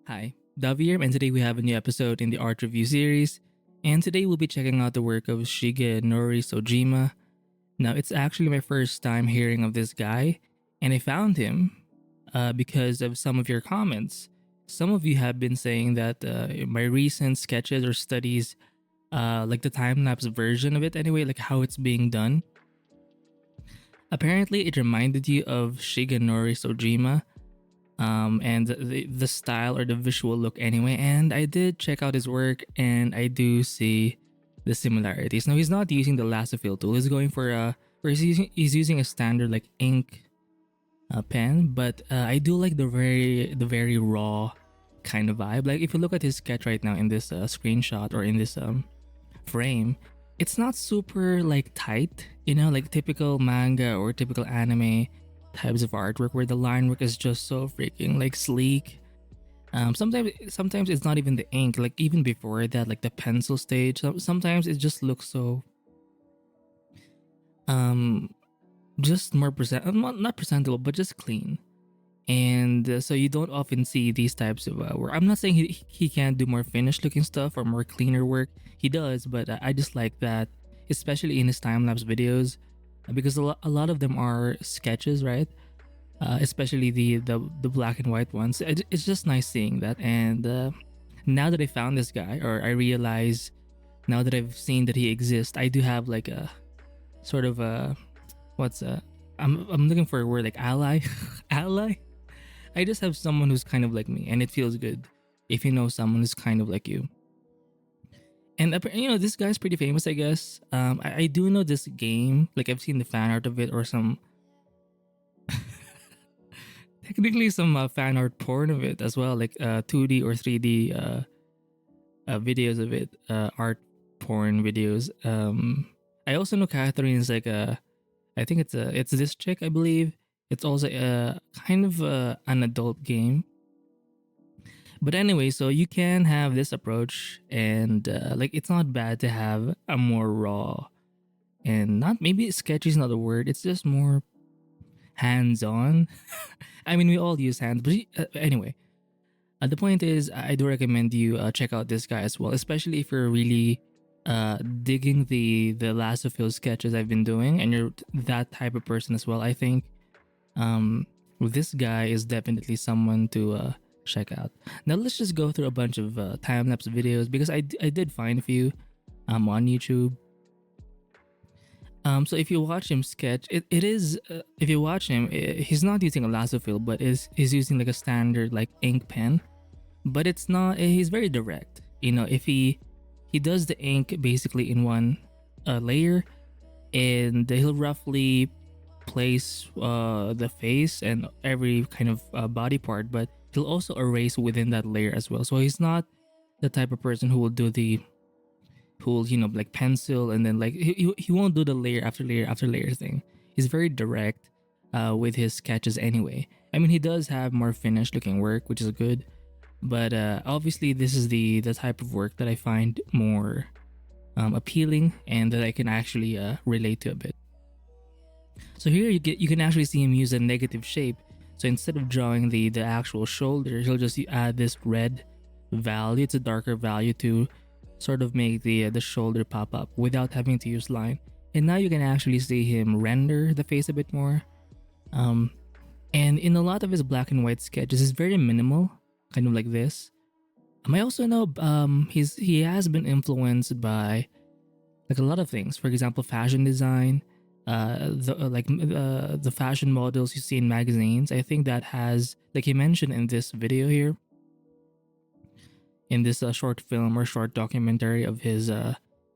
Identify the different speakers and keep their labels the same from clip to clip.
Speaker 1: Hi, Davi here, and today we have a new episode in the art review series. And today we'll be checking out the work of Shigenori Soejima. Now, it's actually my first time hearing of this guy, and I found him because of some of your comments. Some of you have been saying that my recent sketches or studies, like the time lapse version of it anyway, like how it's being done, apparently it reminded you of Shigenori Soejima, and the style or the visual look anyway. And I did check out his work, and I do see the similarities. Now he's not using the lasso fill tool. He's going for or he's using a standard like ink pen, but I do like the very raw kind of vibe. Like if you look at his sketch right now in this screenshot or in this frame, it's not super like tight, like typical manga or typical anime types of artwork where the line work is just so freaking like sleek. Sometimes it's not even the ink, like even before that, like the pencil stage. Sometimes it just looks so just more not presentable, but just clean. And so you don't often see these types of work. I'm not saying he can't do more finished looking stuff or more cleaner work. He does, but I just like that, especially in his time lapse videos, because a lot of them are sketches, right? Especially the black and white ones. It's just nice seeing that. And now that I found this guy, or I realize now that I've seen that he exists, I do have like a sort of a what's a I'm looking for a word like ally, ally. I just have someone who's kind of like me, and it feels good if you know someone who's kind of like you. And this guy's pretty famous, I guess. I do know this game. Like I've seen the fan art of it, or some technically some fan art porn of it as well, like 2D or 3D videos of it, art porn videos. I also know Catherine is like I think it's this chick, I believe. It's also a kind of an adult game. But anyway, so you can have this approach, and like it's not bad to have a more raw and not maybe sketchy is not a word. It's just more hands-on. I mean, we all use hands, but anyway, the point is, I do recommend you check out this guy as well, especially if you're really digging the last of those sketches I've been doing, and you're that type of person as well. I think this guy is definitely someone to check out. Now let's just go through a bunch of time-lapse videos, because I did find a few on YouTube. So if you watch him sketch, it is if you watch him, he's not using a lasso fill, but is using like a standard like ink pen. But it's not. He's very direct. If he does the ink basically in one layer, and he'll roughly place the face and every kind of body part, but he'll also erase within that layer as well. So he's not the type of person who will do the who will like pencil and then like he won't do the layer after layer after layer thing. He's very direct with his sketches anyway. I mean, he does have more finished looking work, which is good, but obviously this is the type of work that I find more appealing and that I can actually relate to a bit. So here you can actually see him use a negative shape. So instead of drawing the actual shoulder, he'll just add this red value. It's a darker value to sort of make the shoulder pop up without having to use line. And now you can actually see him render the face a bit more. And in a lot of his black and white sketches, it's very minimal, kind of like this. I also know he has been influenced by like a lot of things. For example, fashion design, the fashion models you see in magazines. I think that has, like he mentioned in this video here, in this short film or short documentary of his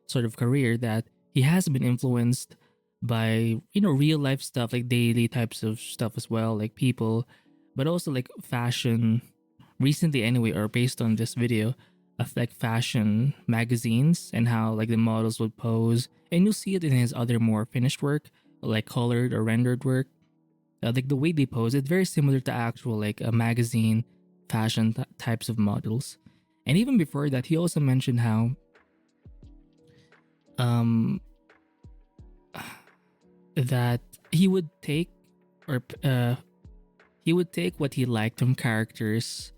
Speaker 1: sort of career, that he has been influenced by real life stuff, like daily types of stuff as well, like people, but also like fashion recently anyway, or based on this video of like fashion magazines and how like the models would pose. And you'll see it in his other more finished work, like colored or rendered work. Like the way they pose, it's very similar to actual like a magazine fashion types of models. And even before that, he also mentioned how that he would take what he liked from characters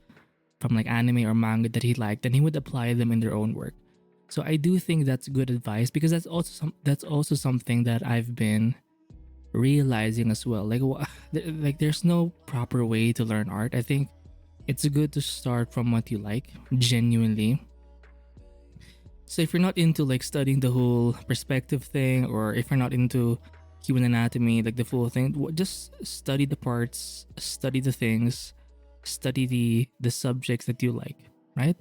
Speaker 1: from like anime or manga that he liked, and he would apply them in their own work. So I do think that's good advice, because that's also something that I've been realizing as well. Like like there's no proper way to learn art. I think it's good to start from what you like genuinely. So if you're not into like studying the whole perspective thing, or if you're not into human anatomy, like the full thing, just study the parts, study the things, study the subjects that you like, right?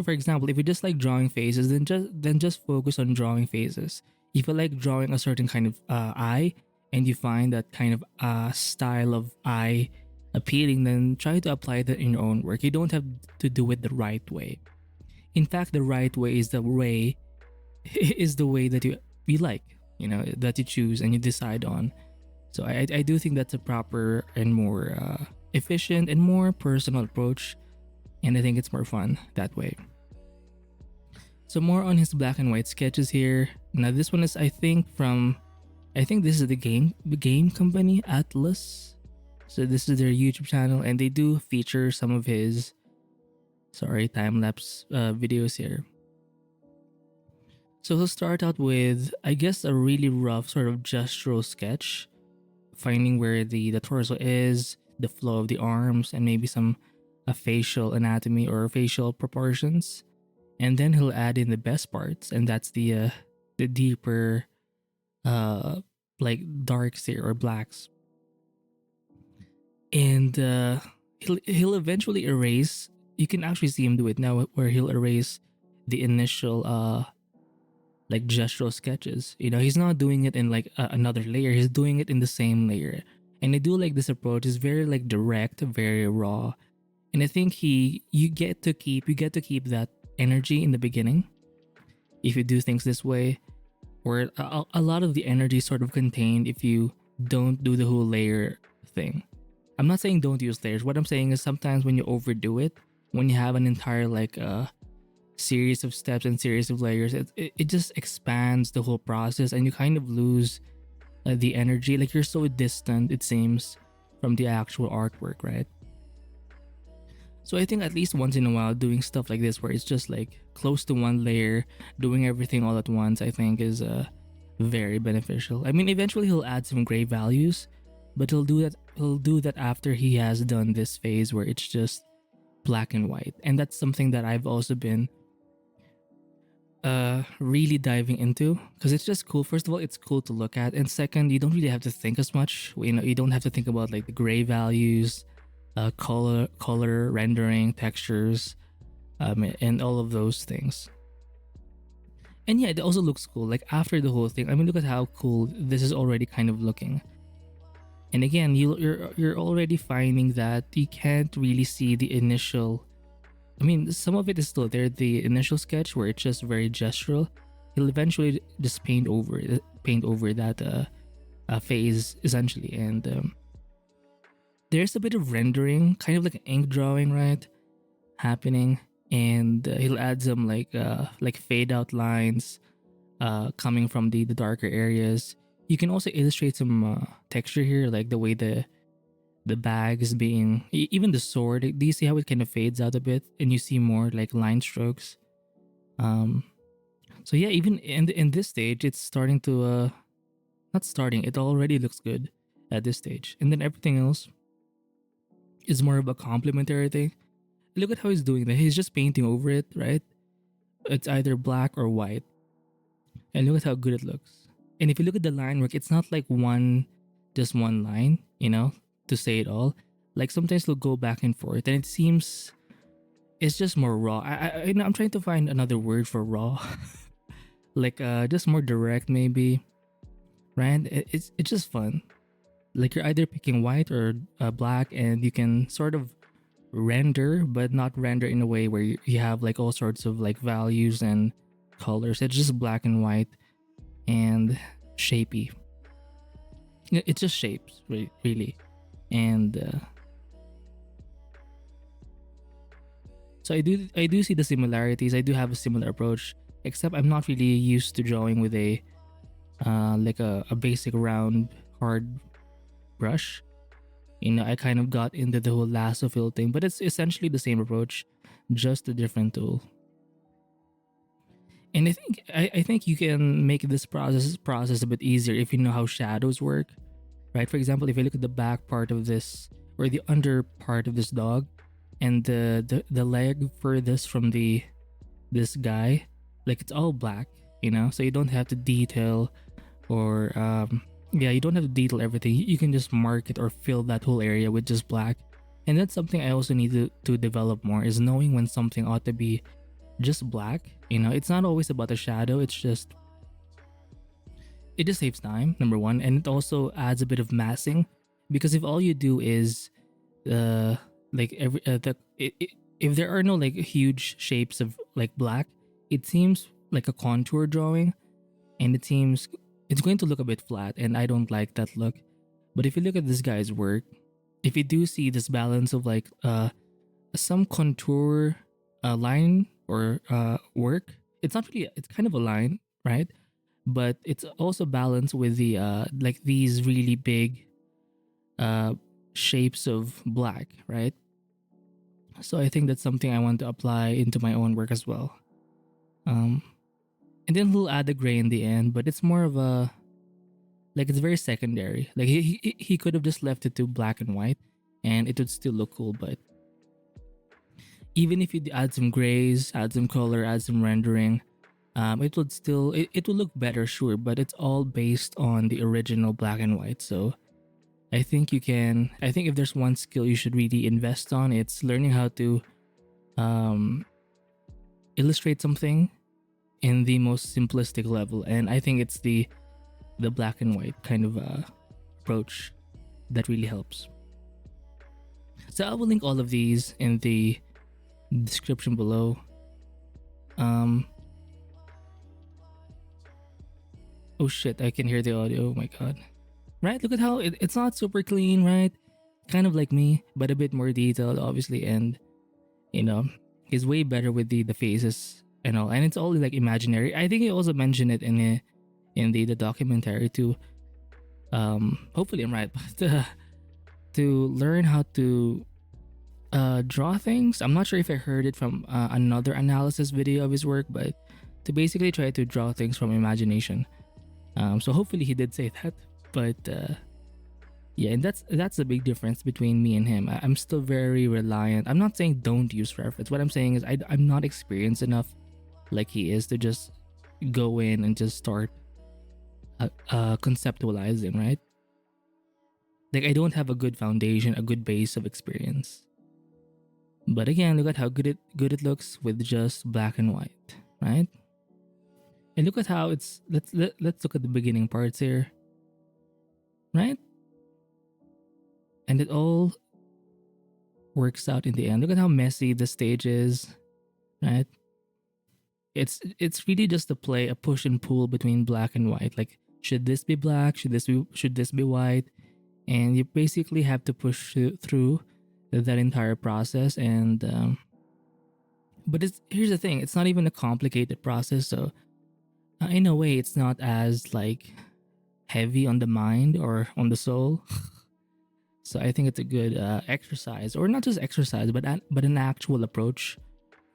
Speaker 1: For example, if you just like drawing faces, then just focus on drawing faces. If you like drawing a certain kind of eye, and you find that kind of style of eye appealing, then try to apply that in your own work. You don't have to do it the right way. In fact, the right way is the way that you like, that you choose and you decide on. So I do think that's a proper and more efficient and more personal approach, and I think it's more fun that way. So more on his black and white sketches here. Now this one is I think this is the game company Atlas. So this is their YouTube channel, and they do feature some of his time-lapse videos here. So he'll start out with, I guess, a really rough sort of gestural sketch, finding where the torso is, the flow of the arms, and maybe some facial anatomy or facial proportions. And then he'll add in the best parts, and that's the deeper like darks here or blacks. And he'll eventually erase. You can actually see him do it now, where he'll erase the initial like gestural sketches. He's not doing it in like another layer. He's doing it in the same layer. And I do like this approach. It's very like direct, very raw. And I think you get to keep that energy in the beginning if you do things this way, or a lot of the energy sort of contained if you don't do the whole layer thing. I'm not saying don't use layers. What I'm saying is sometimes when you overdo it, when you have an entire like series of steps and series of layers, it just expands the whole process, and you kind of lose the energy. Like you're so distant, it seems, from the actual artwork, right? So I think at least once in a while doing stuff like this, where it's just like close to one layer, doing everything all at once, I think is very beneficial. I mean, eventually he'll add some gray values, but he'll do that after he has done this phase where it's just black and white. And that's something that I've also been really diving into, because it's just cool. First of all, it's cool to look at, and second, you don't really have to think as much. You don't have to think about like the gray values, color rendering, textures, and all of those things. And yeah, it also looks cool. Like after the whole thing, I mean, look at how cool this is already kind of looking. And again, you're already finding that you can't really see the initial. I mean, some of it is still there. The initial sketch where it's just very gestural. He'll eventually just paint over that phase essentially, and there's a bit of rendering, kind of like an ink drawing, right, happening, and he'll add some like fade out lines coming from the darker areas. You can also illustrate some texture here, like the way the bag is being, even the sword. Do you see how it kind of fades out a bit, and you see more like line strokes? So yeah, even in this stage, it's starting to not starting. It already looks good at this stage, and then everything else is more of a complementary thing. Look at how he's doing that. He's just painting over it, right? It's either black or white, and look at how good it looks. And if you look at the line work, it's not like just one line, to say it all. Like sometimes they'll go back and forth, and it seems it's just more raw. I'm trying to find another word for raw, like just more direct maybe, right? It's just fun. Like you're either picking white or black, and you can sort of render, but not render in a way where you have like all sorts of like values and colors. It's just black and white and shapey. It's just shapes, really. And so I do see the similarities. I do have a similar approach, except I'm not really used to drawing with a like a basic round hard brush. I kind of got into the whole lasso fill thing, but it's essentially the same approach. just a different tool. And I think you can make this process a bit easier if you know how shadows work, right? For example, if you look at the back part of this or the under part of this dog, and the leg furthest from this guy, like it's all black, you know, so you don't have to detail or yeah, you don't have to detail everything. You can just mark it or fill that whole area with just black. And that's something I also need to develop more, is knowing when something ought to be just black. You know, it's not always about the shadow. It's just, it just saves time, number one, and it also adds a bit of massing, because if all you do is like if there are no like huge shapes of like black, it seems like a contour drawing, and it seems it's going to look a bit flat, and I don't like that look. But if you look at this guy's work, if you do see this balance of like some contour line or work, it's not really, it's kind of a line, right? But it's also balanced with the like these really big shapes of black, right? So I think that's something I want to apply into my own work as well. And then he'll add the gray in the end, but it's more of a, like, it's very secondary. Like he could have just left it to black and white and it would still look cool. But even if you add some grays, add some color, add some rendering, it would still, it would look better, sure, but it's all based on the original black and white. So I think you can, I think if there's one skill you should really invest on, it's learning how to illustrate something in the most simplistic level. And I think it's the black and white kind of approach that really helps. So I will link all of these in the description below. Oh shit, I can hear the audio. Oh my god. Right? Look at how it's not super clean, right? Kind of like me, but a bit more detailed, obviously. And, you know, he's way better with the faces and all. And it's all like imaginary. I think he also mentioned it in the documentary too. Hopefully I'm right. But to learn how to draw things. I'm not sure if I heard it from another analysis video of his work, but to basically try to draw things from imagination. So hopefully he did say that. But yeah, and that's the big difference between me and him. I'm still very reliant. I'm not saying don't use reference. What I'm saying is I'm not experienced enough like he is to just go in and just start conceptualizing, right? Like, I don't have a good foundation, a good base of experience. But again, look at how good it looks with just black and white, right? And look at how it's, let's look at the beginning parts here, right? And it all works out in the end. Look at how messy the stage is, right? It's really just a push and pull between black and white. Like, should this be black? Should this be white? And you basically have to push through that entire process. And but here's the thing, it's not even a complicated process. So in a way, it's not as like heavy on the mind or on the soul. So I think it's a good exercise, or not just exercise, but an actual approach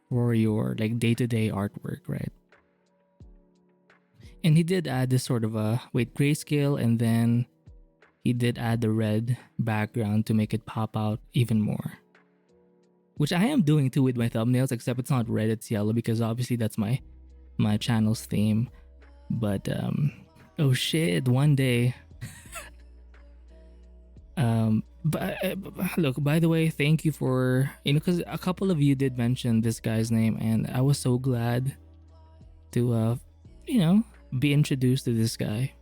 Speaker 1: for your like day-to-day artwork, right? And he did add this sort of a grayscale, and then he did add the red background to make it pop out even more, which I am doing too with my thumbnails, except it's not red, it's yellow, because obviously that's my channel's theme. But oh shit, one day. But look, by the way, thank you for, because a couple of you did mention this guy's name, and I was so glad to be introduced to this guy.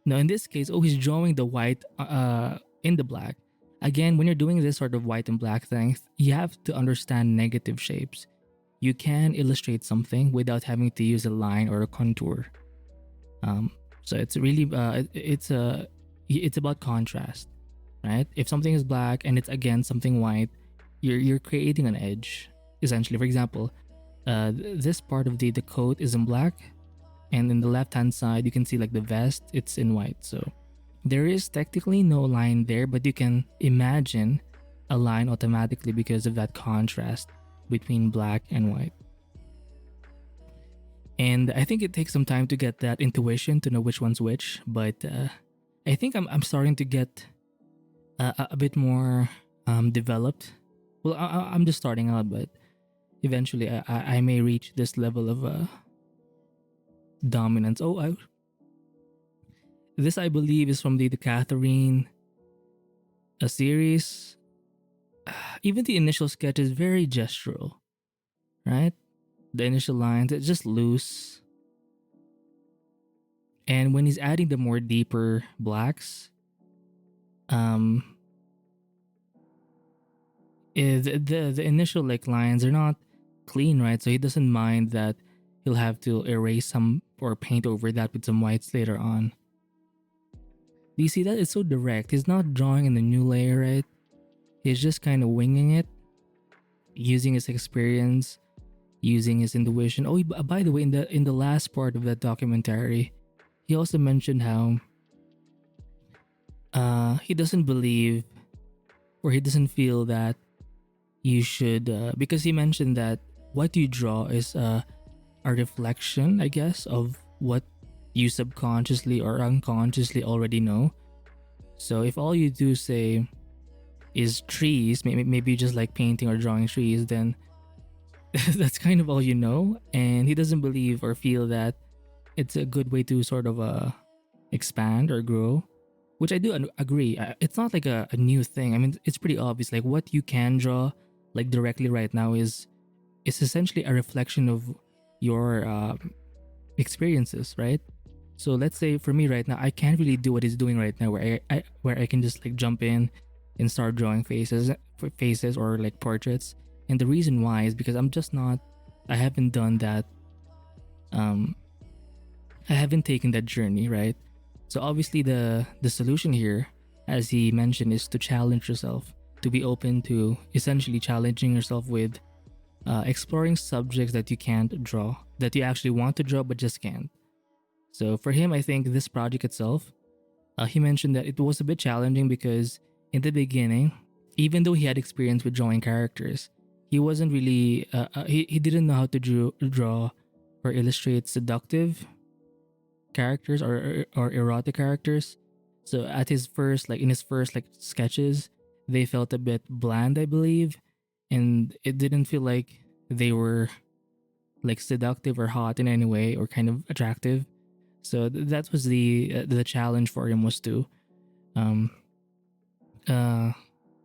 Speaker 1: Now in this case, he's drawing the white in the black. Again, when you're doing this sort of white and black thing, you have to understand negative shapes. You can illustrate something without having to use a line or a contour. So it's really it's about contrast, right? If something is black and it's against something white, you're creating an edge essentially. For example, this part of the coat is in black, and in the left hand side you can see like the vest, it's in white. So there is technically no line there, but you can imagine align automatically because of that contrast between black and white. And I think it takes some time to get that intuition to know which one's which, but I think I'm starting to get a bit more developed. Well, I'm just starting out, but eventually I may reach this level of dominance. This I believe is from the Catherine a series. Even the initial sketch is very gestural, right? The initial lines, it's just loose. And when he's adding the more deeper blacks, the initial like lines are not clean, right? So he doesn't mind that he'll have to erase some or paint over that with some whites later on. Do you see that? It's so direct. He's not drawing in a new layer, right? He's just kind of winging it, using his experience, using his intuition. Oh, by the way, in the last part of that documentary, he also mentioned how he doesn't believe or he doesn't feel that you should because he mentioned that what you draw is a reflection, I guess, of what you subconsciously or unconsciously already know. So if all you do say is trees, maybe just like painting or drawing trees, then that's kind of all you know. And he doesn't believe or feel that it's a good way to sort of expand or grow, which I do agree. It's not like a new thing. I mean, it's pretty obvious. Like what you can draw like directly right now is essentially a reflection of your experiences, right? So let's say for me right now, I can't really do what he's doing right now, where I can just like jump in and start drawing faces or like portraits. And the reason why is because I haven't done that. I haven't taken that journey, right? So obviously the solution here, as he mentioned, is to challenge yourself, to be open to essentially challenging yourself with exploring subjects that you can't draw, that you actually want to draw but just can't. So for him, I think this project itself, he mentioned that it was a bit challenging because in the beginning, even though he had experience with drawing characters, he wasn't really, he didn't know how to draw or illustrate seductive characters or erotic characters. So at his first, like in his first like sketches, they felt a bit bland, I believe, and it didn't feel like they were like seductive or hot in any way or kind of attractive. So that was the challenge for him, was to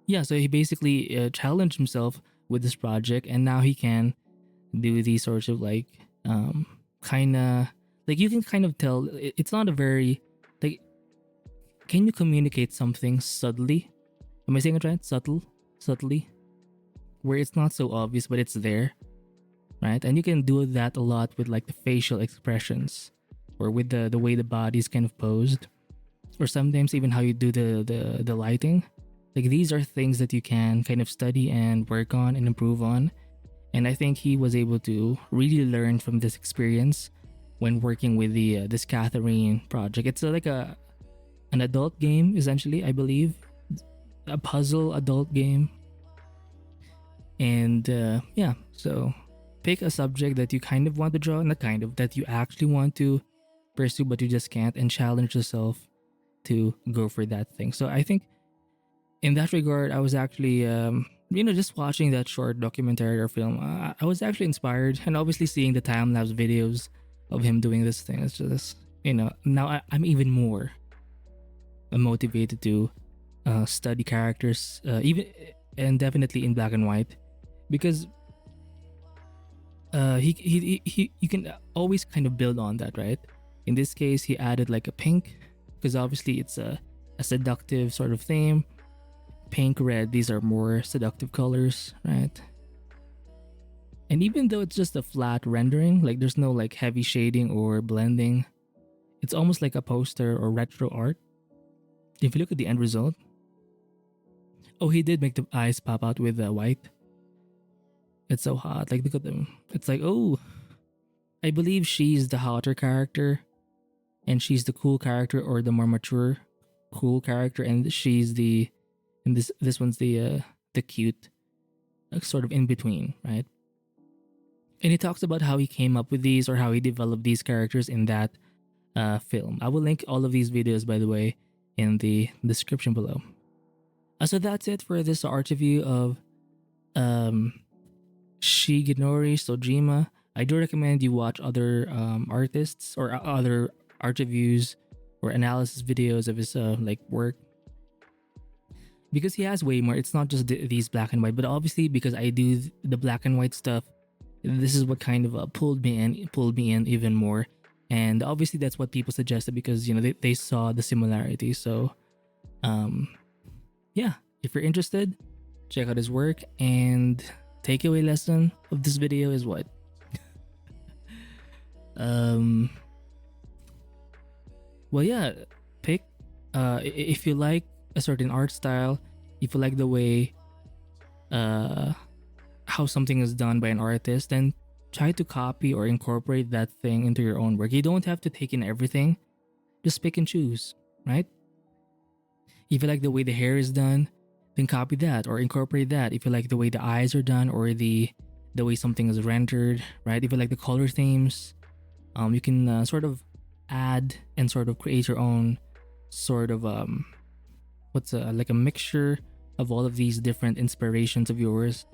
Speaker 1: yeah, so he basically challenged himself with this project, and now he can do these sorts of like kind of like, you can kind of tell it's not a very like, can you communicate something subtly? Am I saying it right? Subtly, where it's not so obvious but it's there, right? And you can do that a lot with like the facial expressions, or with the way the body's kind of posed, or sometimes even how you do the lighting. Like these are things that you can kind of study and work on and improve on. And I think he was able to really learn from this experience when working with the this Catherine project. It's like an adult game, essentially, I believe, a puzzle adult game. And yeah, so pick a subject that you kind of want to draw, not kind of, that you actually want to pursue but you just can't, and challenge yourself to go for that thing. So I think in that regard, I was actually just watching that short documentary or film, I was actually inspired, and obviously seeing the time-lapse videos of him doing this thing, it's just, now I'm even more motivated to study characters, even and definitely in black and white, because he you can always kind of build on that, right? In this case, he added like a pink, because obviously it's a seductive sort of theme. Pink, red, these are more seductive colors, right? And even though it's just a flat rendering, like there's no like heavy shading or blending, it's almost like a poster or retro art. If you look at the end result, oh, he did make the eyes pop out with the white. It's so hot, like look at them. It's like, oh, I believe she's the hotter character, and she's the cool character, or the more mature cool character, and she's the, and this one's the the cute, like sort of in between, right? And he talks about how he came up with these or how he developed these characters in that film. I will link all of these videos, by the way, in the description below. So that's it for this art review of Shigenori Soejima. I do recommend you watch other artists or other art reviews or analysis videos of his like work, because he has way more. It's not just these black and white, but obviously because I do the black and white stuff, this is what kind of pulled me in even more. And obviously that's what people suggested because, you know, they saw the similarities. So yeah, if you're interested, check out his work. And takeaway lesson of this video is what? Well, yeah, pick if you like a certain art style, if you like the way how something is done by an artist, then try to copy or incorporate that thing into your own work. You don't have to take in everything, just pick and choose, right? If you like the way the hair is done, then copy that or incorporate that. If you like the way the eyes are done or the way something is rendered, right? If you like the color themes, you can sort of add and sort of create your own sort of like a mixture of all of these different inspirations of yours,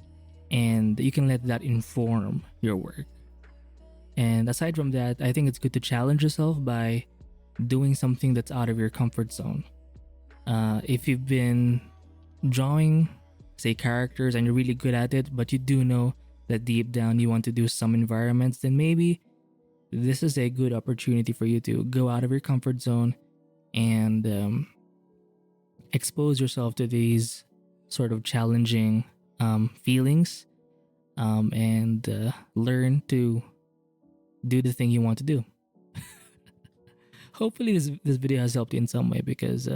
Speaker 1: and you can let that inform your work. And aside from that, I think it's good to challenge yourself by doing something that's out of your comfort zone. If you've been drawing, say, characters and you're really good at it, but you do know that deep down you want to do some environments, then maybe this is a good opportunity for you to go out of your comfort zone and expose yourself to these sort of challenging feelings and learn to do the thing you want to do. Hopefully this video has helped you in some way, because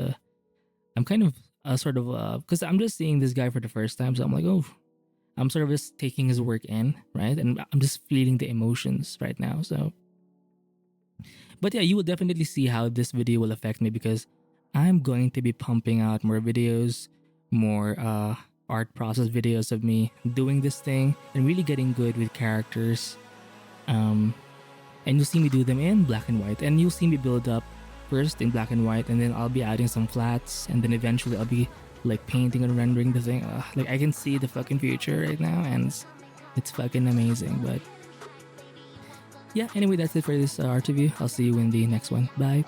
Speaker 1: I'm kind of sort of because I'm just seeing this guy for the first time, so I'm like, oh, I'm sort of just taking his work in, right? And I'm just feeling the emotions right now. So, but yeah, you will definitely see how this video will affect me, because I'm going to be pumping out more videos, more art process videos of me doing this thing and really getting good with characters. And you'll see me do them in black and white, and you'll see me build up first in black and white, and then I'll be adding some flats, and then eventually I'll be like painting and rendering the thing. Like I can see the fucking future right now, and it's fucking amazing. But yeah, anyway, that's it for this art review. I'll see you in the next one. Bye.